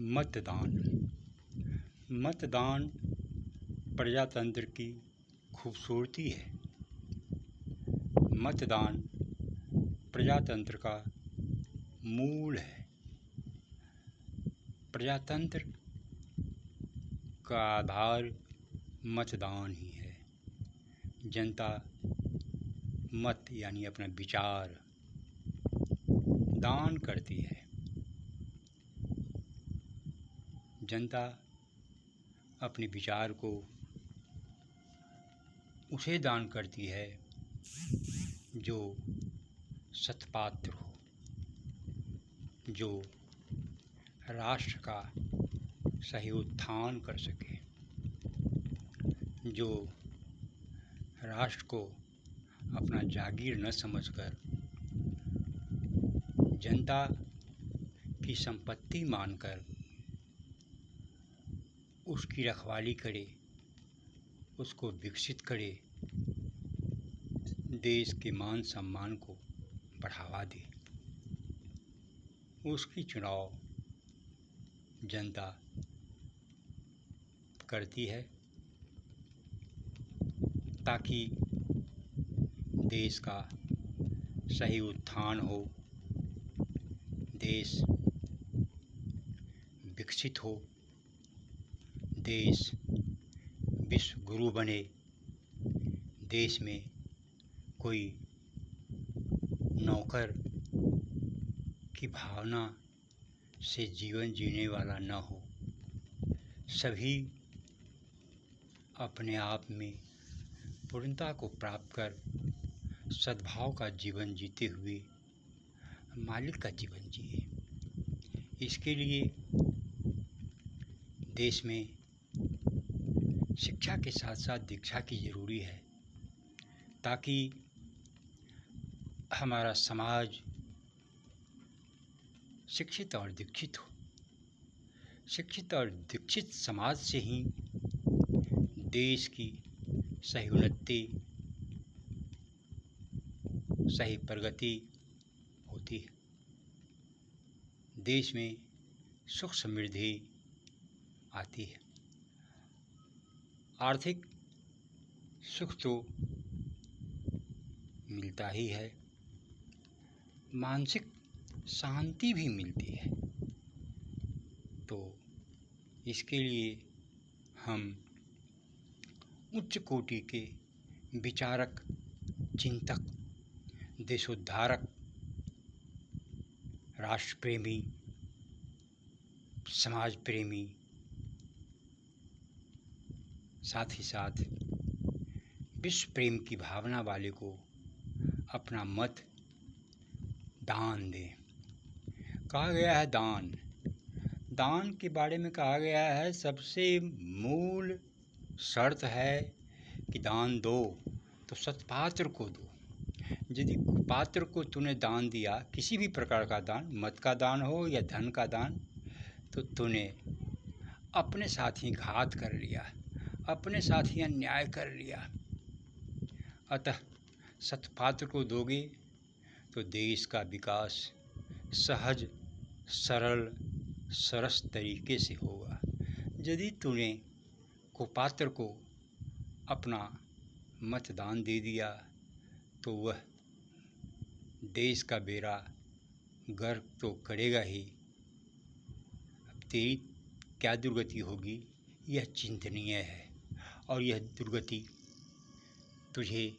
मतदान। मतदान प्रजातंत्र की खूबसूरती है। मतदान प्रजातंत्र का मूल है। प्रजातंत्र का आधार मतदान ही है। जनता मत यानी अपना विचार दान करती है। जनता अपने विचार को उसे दान करती है जो सत्पात्र हो, जो राष्ट्र का सही उत्थान कर सके, जो राष्ट्र को अपना जागीर न समझकर जनता की संपत्ति मानकर उसकी रखवाली करे, उसको विकसित करे, देश के मान सम्मान को बढ़ावा दे। उसकी चुनाव जनता करती है ताकि देश का सही उत्थान हो, देश विकसित हो, देश विश्व गुरु बने, देश में कोई नौकर की भावना से जीवन जीने वाला न हो। सभी अपने आप में पूर्णता को प्राप्त कर सद्भाव का जीवन जीते हुए मालिक का जीवन जिए। इसके लिए देश में शिक्षा के साथ साथ दीक्षा की ज़रूरी है ताकि हमारा समाज शिक्षित और दीक्षित हो। शिक्षित और दीक्षित समाज से ही देश की सही उन्नति, सही प्रगति होती है। देश में सुख समृद्धि आती है। आर्थिक सुख तो मिलता ही है, मानसिक शांति भी मिलती है। तो इसके लिए हम उच्च कोटि के विचारक, चिंतक, देशोद्धारक, राष्ट्र प्रेमी, समाज प्रेमी, साथ ही साथ विश्व प्रेम की भावना वाले को अपना मत दान दें। कहा गया है दान के बारे में कहा गया है सबसे मूल शर्त है कि दान दो तो सत्पात्र को दो। यदि पात्र को तूने दान दिया, किसी भी प्रकार का दान, मत का दान हो या धन का दान, तो तूने अपने साथ ही घात कर लिया, अपने साथ ही अन्याय कर लिया। अतः सत्पात्र को दोगे तो देश का विकास सहज, सरल, सरस तरीके से होगा। यदि तूने कुपात्र को अपना मतदान दे दिया तो वह देश का बेड़ा गर्क तो करेगा ही। अब तेरी क्या दुर्गति होगी यह चिंतनीय है, और यह दुर्गति तुझे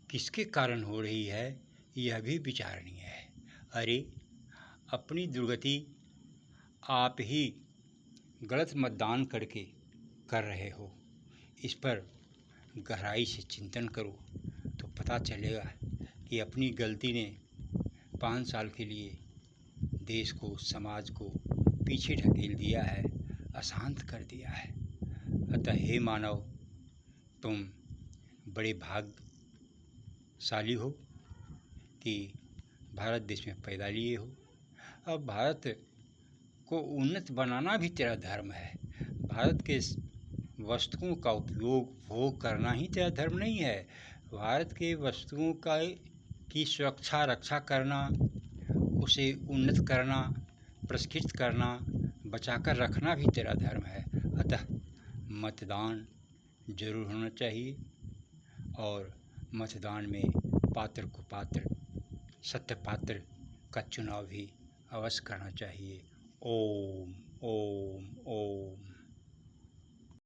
किसके कारण हो रही है यह भी विचारणीय है। अरे, अपनी दुर्गति आप ही गलत मतदान करके कर रहे हो। इस पर गहराई से चिंतन करो तो पता चलेगा कि अपनी गलती ने 5 साल के लिए देश को, समाज को पीछे ढकेल दिया है, अशांत कर दिया है। अतः हे मानव, तुम बड़े भाग्यशाली हो कि भारत देश में पैदा लिए हो। अब भारत को उन्नत बनाना भी तेरा धर्म है। भारत के वस्तुओं का उपयोग, भोग करना ही तेरा धर्म नहीं है। भारत के वस्तुओं की सुरक्षा, रक्षा करना, उसे उन्नत करना, पुरस्कृत करना, बचाकर रखना भी तेरा धर्म है। अतः मतदान जरूर होना चाहिए और मतदान में पात्र को पात्र, सत्य पात्र का चुनाव भी अवश्य करना चाहिए। ओम ओम ओम।